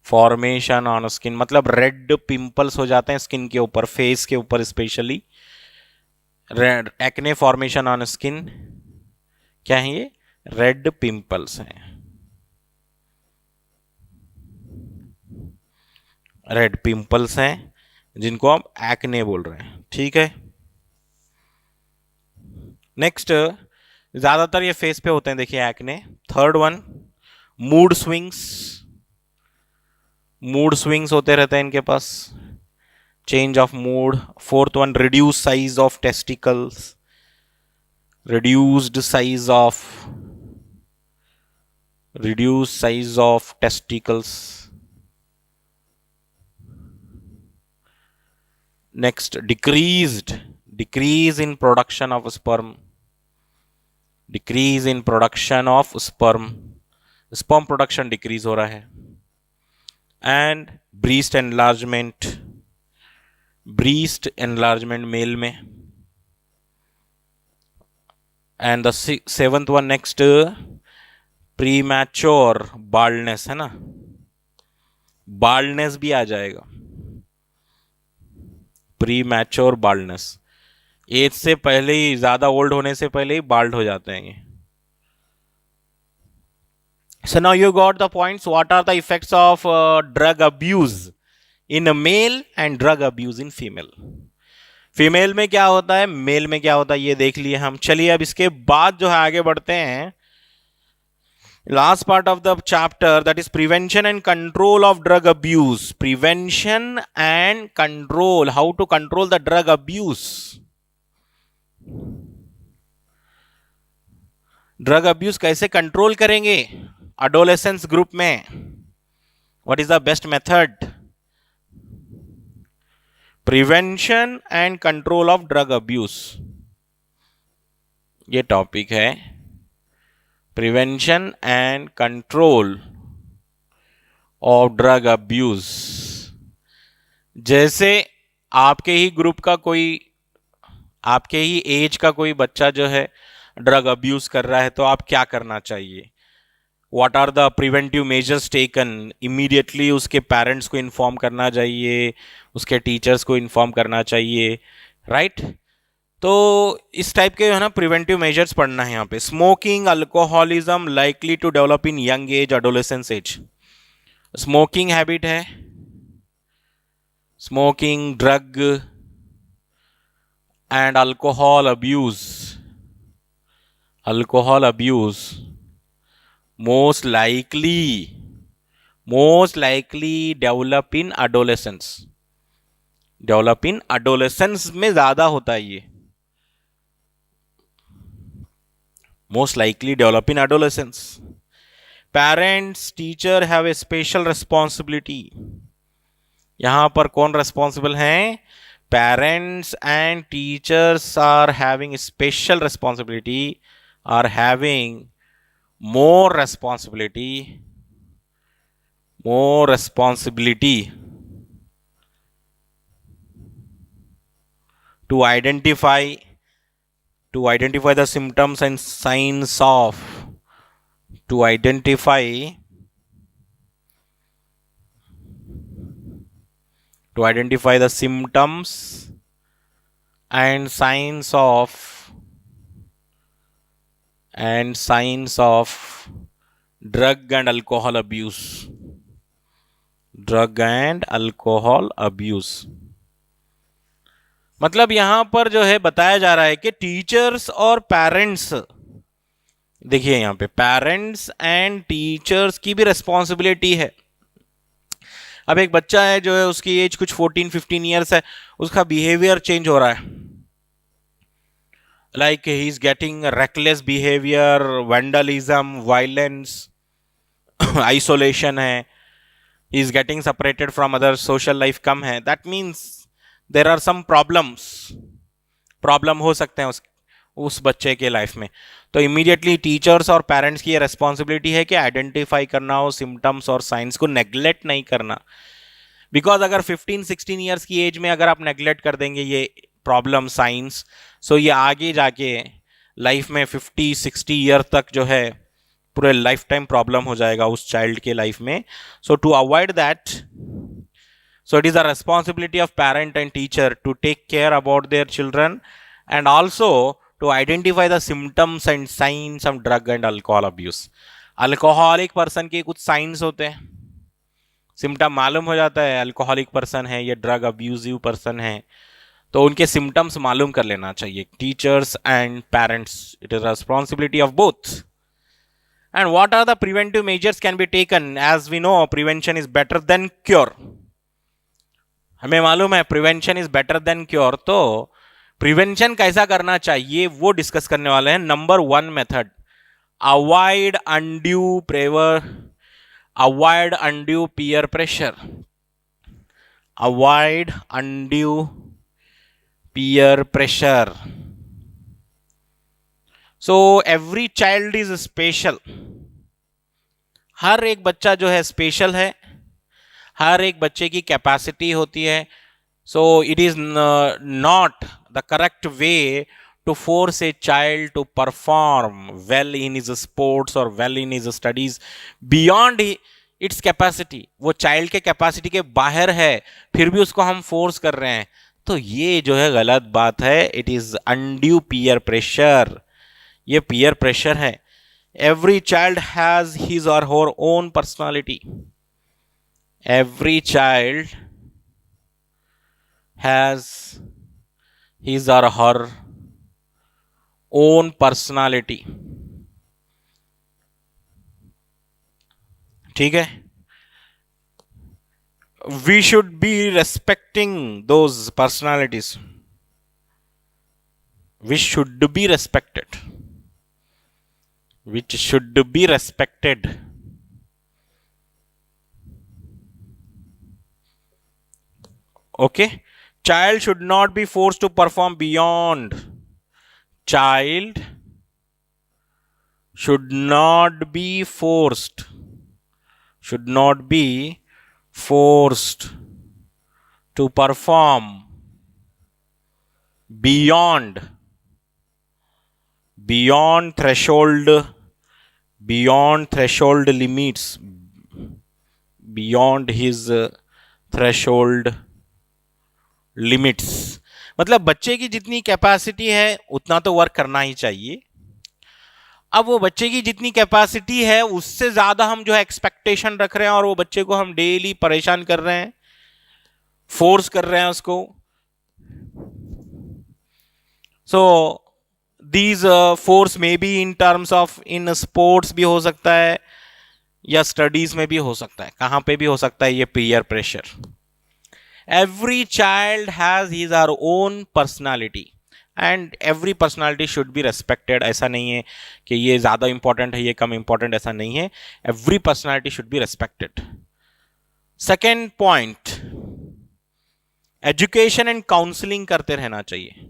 formation on skin मतलब रेड पिंपल्स हो जाते हैं स्किन के ऊपर, फेस के ऊपर specially red acne formation on skin. क्या है ये? रेड पिंपल्स हैं, रेड पिंपल्स हैं जिनको हम एक्ने बोल रहे हैं। ठीक है, नेक्स्ट ज्यादातर ये फेस पे होते हैं, देखिए acne. Third one mood swings, mood swings होते रहते हैं इनके पास, change of mood. Fourth one reduce size of testicles, reduced size of testicles। next decrease in production of sperm, decrease in production of sperm, sperm production decrease हो रहा है। and breast enlargement mail में। And the seventh one next premature baldness है ना, baldness भी आ जाएगा, premature baldness, as से पहले ही, ज्यादा ओल्ड होने से पहले ही बाल्ड हो जाते हैं ये। So now you got the points. What are the effects of drug abuse in a male and drug abuse in female? Female में क्या होता है, मेल में क्या होता है, ये देख लिए हम। चलिए अब इसके बाद जो है आगे बढ़ते हैं। Last part of the chapter that is prevention and control of drug abuse, prevention and control, how to control the drug abuse. Drug abuse कैसे कंट्रोल करेंगे एडोलेसेंस ग्रुप में, what is the best method? Prevention and control of drug abuse, ये topic है। Prevention and control of drug abuse. जैसे आपके ही group का कोई, आपके ही एज का कोई बच्चा जो है ड्रग अब्यूज कर रहा है, तो आप क्या करना चाहिए? What are the preventive measures taken? Immediately उसके पेरेंट्स को इन्फॉर्म करना चाहिए, उसके टीचर्स को इन्फॉर्म करना चाहिए, राइट? तो इस टाइप के है ना प्रिवेंटिव मेजर्स पढ़ना है यहाँ पे। Smoking, alcoholism likely to develop in young age, adolescence age. Smoking habit है, smoking, drug and alcohol abuse, alcohol abuse most likely develop in adolescence, develop in adolescence में ज्यादा होता है ये, most likely develop in adolescence। parents teacher have a special responsibility, यहां पर कौन responsible हैं? parents and teachers are having special responsibility, are having more responsibility to identify the symptoms and signs of, to identify the symptoms and signs of drug and alcohol abuse, drug and alcohol abuse. मतलब यहां पर जो है बताया जा रहा है कि टीचर्स और पेरेंट्स, देखिए यहां पे पेरेंट्स एंड टीचर्स की भी रिस्पॉन्सिबिलिटी है। अब एक बच्चा है जो है, उसकी एज कुछ 14-15 ईयर्स है, उसका बिहेवियर चेंज हो रहा है, like he is getting reckless behavior, vandalism, violence, isolation है, he is getting separated from other, social life कम है, that means there are some problems, problem हो सकते हैं उस बच्चे के लाइफ में। तो इमीडिएटली टीचर्स और पेरेंट्स की ये रिस्पॉन्सिबिलिटी है कि आइडेंटिफाई करना हो सिम्टम्स और साइंस को, नेग्लेक्ट नहीं करना। बिकॉज अगर 15-16 ईयर्स की एज में अगर आप नेग्लेक्ट कर देंगे ये प्रॉब्लम साइंस, सो ये आगे जाके लाइफ में 50-60 ईयर तक जो है पूरे लाइफ टाइम प्रॉब्लम हो जाएगा उस चाइल्ड के लाइफ में। So to avoid that, so it is the responsibility of parent and teacher to take care about their children and also to identify the symptoms and signs of drug and alcohol abuse. Alcoholic person के कुछ science होते हैं, symptom मालूम हो जाता है alcoholic person है, ये ड्रग अब्यूजिव पर्सन है, तो उनके सिम्टम्स मालूम कर लेना चाहिए teachers and parents. It is responsibility of both. And what are the preventive measures can be taken? As we know prevention is better than cure. हमें मालूम है prevention is better than cure, तो prevention कैसा करना चाहिए वो discuss करने वाले हैं। Number 1 method, avoid undue peer pressure. Avoid undue peer pressure. So every child is special. हर एक बच्चा जो है स्पेशल है, हर एक बच्चे की कैपेसिटी होती है। So it is not the correct way to force a child to perform well in his sports और well in his studies beyond its capacity. वो चाइल्ड के कैपेसिटी के बाहर है फिर भी उसको हम फोर्स कर रहे हैं, तो ये जो है गलत बात है। It is undue peer pressure, ये पीयर प्रेशर है। एवरी चाइल्ड हैज हिज और her own personality. Every child has his or her own personality. ठीक है, we should be respecting those personalities. Which should be respected. Which should be respected. Okay, child should not be forced to perform beyond. Child should not be forced to perform beyond threshold limits, beyond his threshold limits. मतलब बच्चे की जितनी capacity है उतना तो work करना ही चाहिए। अब वो बच्चे की जितनी कैपेसिटी है उससे ज्यादा हम जो है एक्सपेक्टेशन रख रहे हैं और वो बच्चे को हम डेली परेशान कर रहे हैं, फोर्स कर रहे हैं उसको। So these force may be in terms of in sports भी हो सकता है या स्टडीज में भी हो सकता है, कहां पे भी हो सकता है ये peer pressure. Every child has his or own personality and every personality should be respected. ऐसा नहीं है कि ये ज़्यादा important है ये कम important, ऐसा नहीं है। Every personality should be respected. Second point, education and counseling करते रहना चाहिए।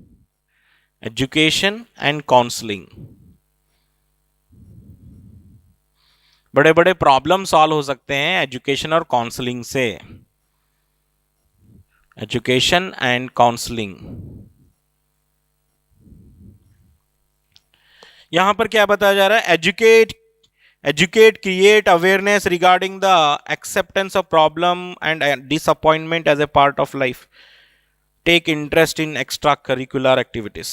Education and counseling, बड़े बड़े प्रॉब्लम सॉल्व हो सकते हैं एजुकेशन और काउंसलिंग से। एजुकेशन एंड काउंसलिंग, यहां पर क्या बताया जा रहा है? Educate create awareness regarding the acceptance of problem and disappointment as a part of life. Take interest in extra curricular activities.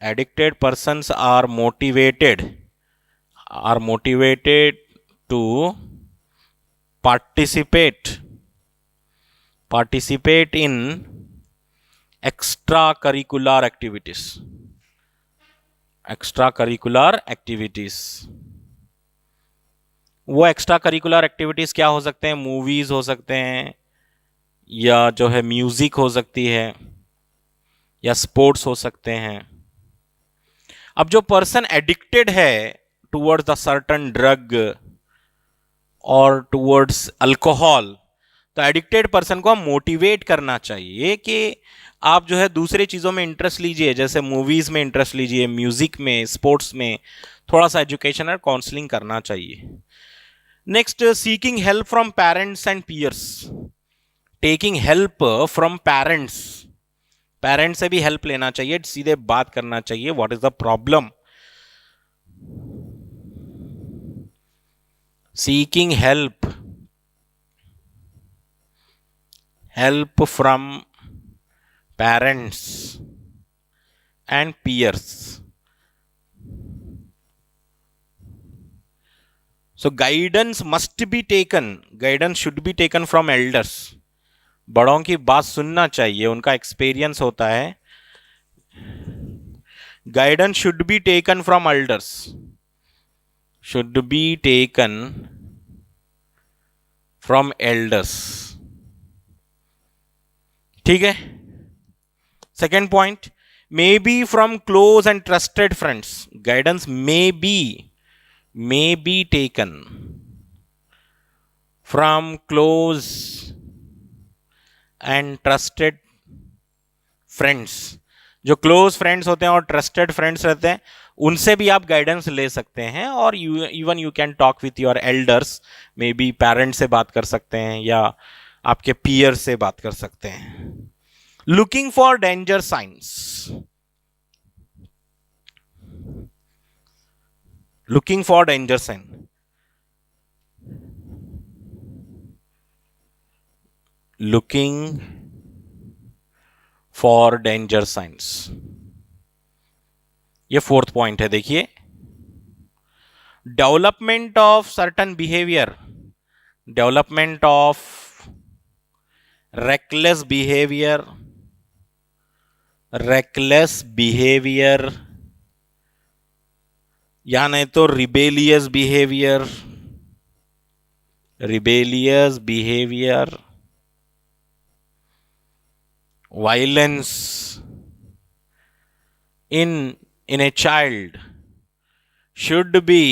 Addicted persons are motivated to participate in extracurricular activities. वो extra curricular activities क्या हो सकते हैं? Movies हो सकते हैं, या जो है म्यूजिक हो सकती है, या स्पोर्ट्स हो सकते हैं। अब जो पर्सन एडिक्टेड है टुवर्ड्स द सर्टन ड्रग और टुवर्ड्स अल्कोहल, तो एडिक्टेड पर्सन को हम मोटिवेट करना चाहिए कि आप जो है दूसरे चीज़ों में इंटरेस्ट लीजिए, जैसे मूवीज़ में इंटरेस्ट लीजिए, म्यूज़िक में, स्पोर्ट्स में, थोड़ा सा एजुकेशन और काउंसलिंग करना चाहिए। Next, seeking help from parents and peers. Taking help from parents, parents से भी हेल्प लेना चाहिए, सीधे बात करना चाहिए, what is the problem. Seeking help from parents and peers. So guidance must be taken, guidance should be taken from elders. बड़ों की बात सुनना चाहिए, उनका एक्सपीरियंस होता है। Guidance should be taken from elders, should be taken from elders. ठीक है। Second point, may be from close and trusted friends. Guidance may be taken from close and trusted friends. जो क्लोज फ्रेंड्स होते हैं और trusted friends रहते हैं, उनसे भी आप गाइडेंस ले सकते हैं। और even you can talk with your elders, may be parents से बात कर सकते हैं या आपके पीयर से बात कर सकते हैं। Looking for danger signs, looking for danger sign, looking for danger signs, ये फोर्थ पॉइंट है। देखिए, development of certain behaviour, development of reckless behavior या नहीं तो rebellious behavior, violence in a child should be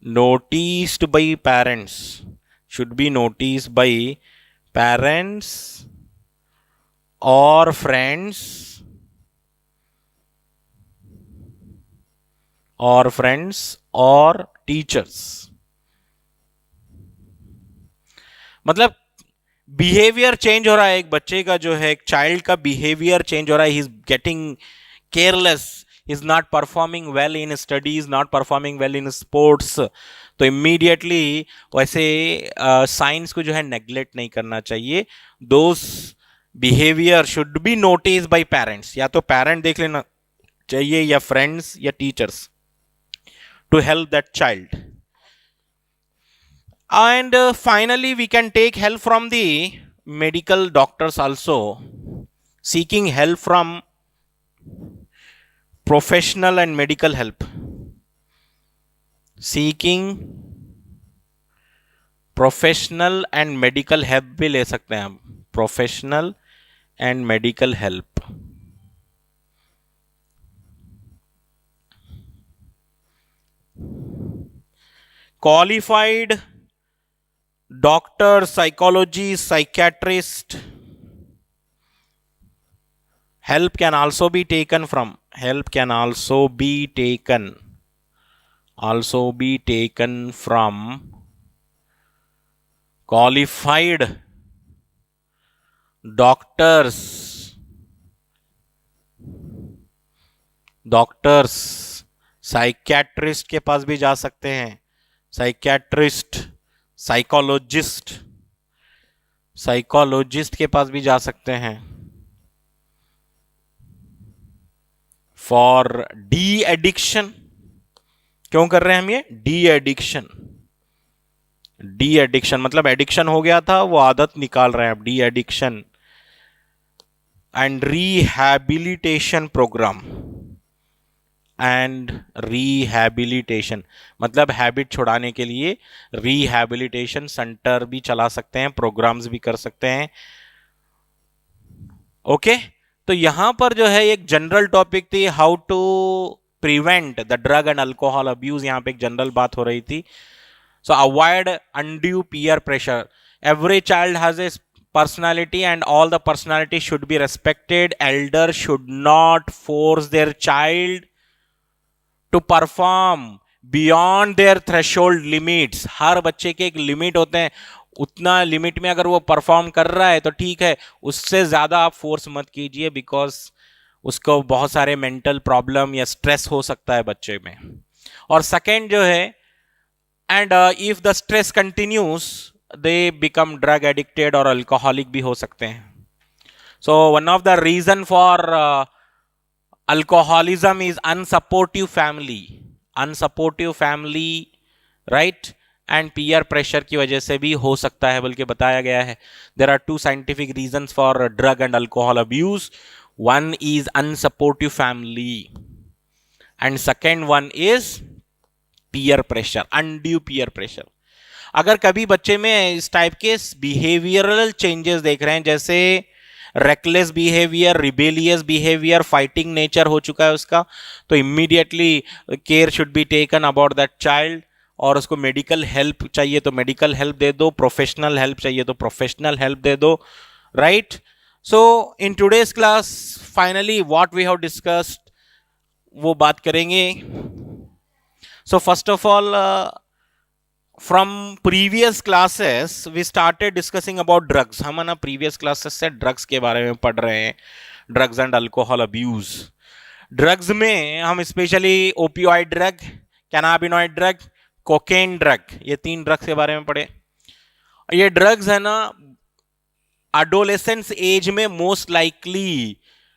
noticed by parents, should be noticed by parents or friends or teachers। मतलब behaviour change हो रहा है एक बच्चे का, जो है एक चाइल्ड का बिहेवियर चेंज हो रहा है। He is getting careless, he is not performing well in studies, not performing well in sports. तो इमीडिएटली वैसे साइंस को जो है नेग्लेक्ट नहीं करना चाहिए। Those behaviour should be notice by parents, या तो पेरेंट देख लेना चाहिए या फ्रेंड्स या teachers, to help that child. And finally, we can take help from the medical doctors also. Seeking help from professional and medical help. Seeking professional and medical help भी ले सकते हैं हम, professional and medical help. Qualified doctor, psychologist, psychiatrist help can also be taken from, from qualified doctors, psychiatrist के पास भी जा सकते हैं, psychiatrist, साइकोलॉजिस्ट के पास भी जा सकते हैं। फॉर डी एडिक्शन, क्यों कर रहे हैं हम ये? डी एडिक्शन मतलब एडिक्शन हो गया था, वो आदत निकाल रहे हैं अब, de addiction. And rehabilitation programme, and rehabilitation मतलब हैबिट छुड़ाने के लिए रिहैबिलिटेशन सेंटर भी चला सकते हैं, प्रोग्राम्स भी कर सकते हैं। ओके, तो यहां पर जो है एक जनरल टॉपिक थी, how to prevent the drug and alcohol abuse. यहां पे एक जनरल बात हो रही थी। So avoid undue peer pressure, Every child has a personality and all the personality should be respected. Elder should not force their child to perform beyond their threshold limits. हर बच्चे के एक लिमिट होते हैं, उतना लिमिट में अगर वो perform कर रहा है तो ठीक है, उससे ज़्यादा आप फोर्स मत कीजिए, बिकॉज उसको बहुत सारे मेंटल प्रॉब्लम या स्ट्रेस हो सकता है बच्चे में. और सेकेंड जो है, and if the stress continues they become drug addicted और अल्कोहलिक भी हो सकते हैं. So one of the reason for alcoholism is unsupportive family, right? And peer pressure की वजह से भी हो सकता है, बल्कि बताया गया है. There are two scientific reasons for drug and alcohol abuse. One is unsupportive family and second one is peer pressure, undue peer pressure. अगर कभी बच्चे में इस टाइप के बिहेवियरल चेंजेस देख रहे हैं, जैसे reckless behaviour, rebellious behaviour, fighting nature हो चुका है उसका, तो immediately care should be taken about that child. और उसको मेडिकल हेल्प चाहिए तो मेडिकल हेल्प दे दो, प्रोफेशनल हेल्प चाहिए तो प्रोफेशनल हेल्प दे दो, right? So in today's class finally what we have discussed वो बात करेंगे. So first of all, from previous classes we started discussing about drugs. हम ना previous classes से drugs के बारे में पढ़ रहे हैं, drugs and alcohol abuse. drugs में हम specially opioid drug, cannabinoid drug, cocaine drug, ये 3 drugs के बारे में पढ़े. ये drugs है ना adolescence age में most likely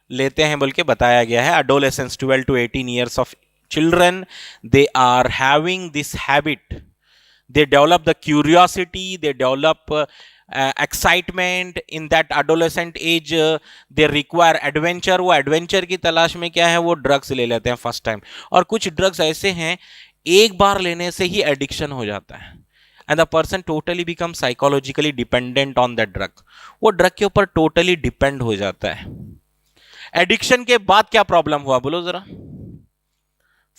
लेते हैं बोल के बताया गया है. adolescents 12 to 18 years of children, they are having this habit. They develop the curiosity, they develop excitement in that adolescent age. They require adventure. वो adventure की तलाश में क्या है, वो drugs ले लेते हैं first time. और कुछ drugs ऐसे हैं एक बार लेने से ही addiction हो जाता है, and the person totally becomes psychologically dependent on that drug. वो drug के ऊपर totally depend हो जाता है. Addiction के बाद क्या problem हुआ बोलो जरा.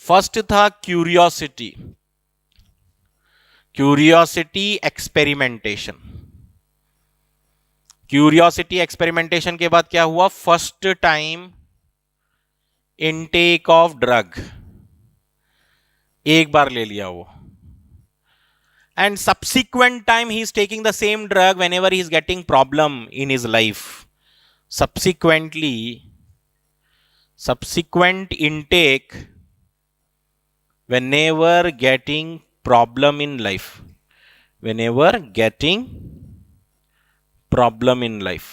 First था curiosity. Curiosity experimentation. Curiosity experimentation के बाद क्या हुआ, first time intake of drug, एक बार ले लिया वो, and subsequent time he is taking the same drug when ever he is getting problem in his life. subsequent intake whenever getting problem in life, whenever getting problem in life.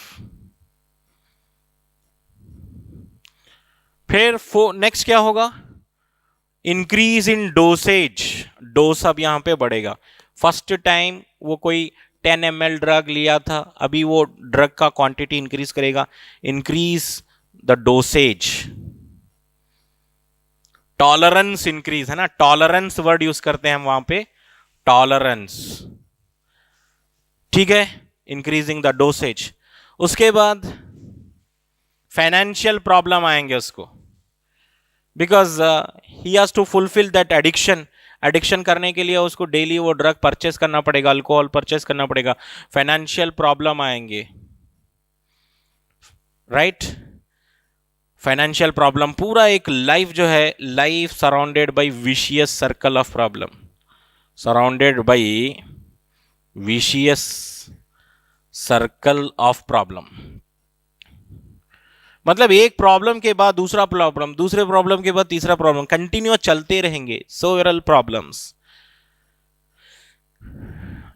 फिर next क्या होगा, increase in dosage. Dose अब यहां पे बढ़ेगा. First time वो कोई 10 ml drug लिया था, अभी वो ड्रग का क्वांटिटी इंक्रीज करेगा. Increase the dosage. Tolerance increase है ना, टॉलरेंस वर्ड यूज करते हैं हम वहां पे, टॉलरेंस, ठीक है, इंक्रीजिंग द डोसेज. उसके बाद फाइनेंशियल प्रॉब्लम आएंगे उसको, because he has to fulfil that addiction. Addiction करने के लिए उसको डेली वो ड्रग परचेस करना पड़ेगा, अल्कोहल परचेस करना पड़ेगा, फाइनेंशियल प्रॉब्लम आएंगे, राइट? फाइनेंशियल प्रॉब्लम, पूरा एक लाइफ जो है, life surrounded by vicious circle of problem, surrounded by vicious circle of problem. मतलब एक प्रॉब्लम के बाद दूसरा प्रॉब्लम, दूसरे प्रॉब्लम के बाद तीसरा प्रॉब्लम, कंटिन्यू चलते रहेंगे. Several problems.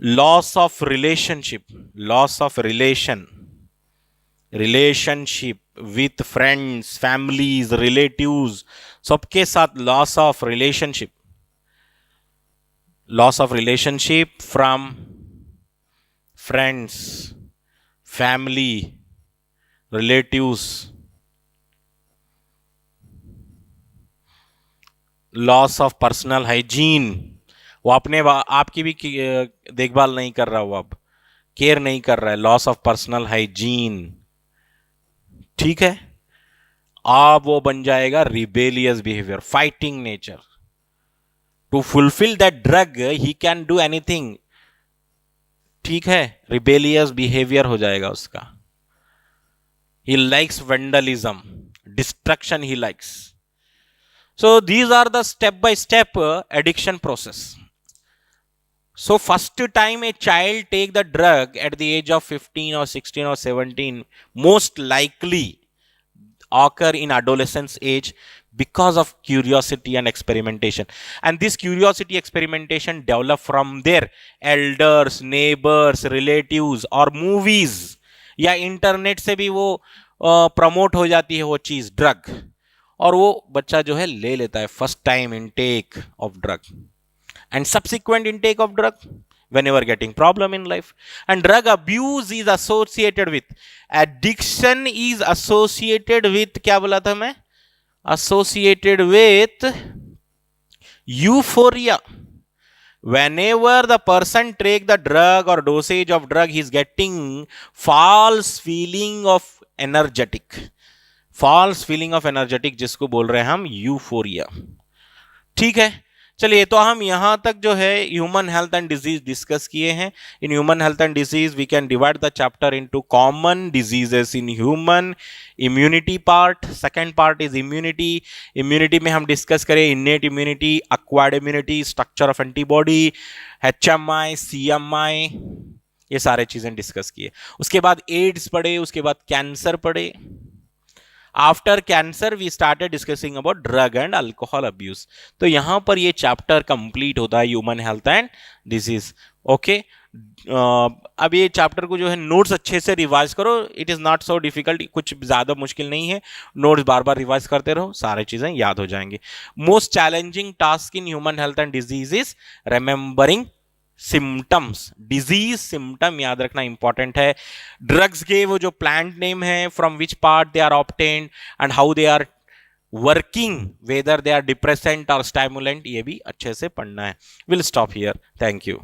Loss of relationship, loss of relationship with friends, families, relatives, सबके साथ loss of relationship. Loss of relationship from friends, family, relatives. Loss of personal hygiene, वो अपने आपकी भी देखभाल नहीं कर रहा, वो अब केयर नहीं कर रहा है. लॉस ऑफ पर्सनल हाइजीन, ठीक है. अब वो बन जाएगा rebellious behaviour, fighting nature. To fulfil that drug he can do anything, ठीक है, रिबेलियस बिहेवियर हो जाएगा उसका. He likes vandalism, destruction he likes. So these are the step by step addiction process. So first time a child take the drug at the age of 15 or 16 or 17 most likely occur in adolescence age because of curiosity and experimentation. And this curiosity experimentation develop from their elders, neighbors, relatives or movies या internet से भी वो promote हो जाती है वो चीज drug और वो बच्चा जो है ले लेता है first time intake of drug and subsequent intake of drug whenever getting problem in life. And drug abuse is associated with addiction is associated with क्या बोला था मैं associated with euphoria. Whenever the person take the drug or dosage of drug he is getting false feeling of energetic, false feeling of energetic जिसको बोल रहे हैं हम euphoria. ठीक है, चलिए तो हम यहां तक जो है human health and disease discuss किए हैं. In human health and disease we can divide the chapter into common diseases in human, immunity part, second part is immunity. Immunity में हम डिस्कस करें innate immunity, acquired immunity, structure of antibody, HMI, CMI, ये सारे चीजें discuss किए. उसके बाद ads पढ़े, उसके बाद कैंसर पढ़े. After cancer we started discussing about drug and alcohol abuse. तो यहां पर ये चैप्टर कंप्लीट होता है human health and disease. Okay, अब ये चैप्टर को जो है नोट्स अच्छे से रिवाइज करो. It is not so difficult, कुछ ज्यादा मुश्किल नहीं है. नोट्स बार बार रिवाइज करते रहो, सारी चीजें याद हो जाएंगी. Most challenging task in human health and disease is remembering symptoms. Disease symptom याद रखना इंपॉर्टेंट है. ड्रग्स के वो जो प्लांट नेम है, from which part they are obtained and how they are working, whether they are depressant और stimulant, ये भी अच्छे से पढ़ना है. Will stop here. Thank you.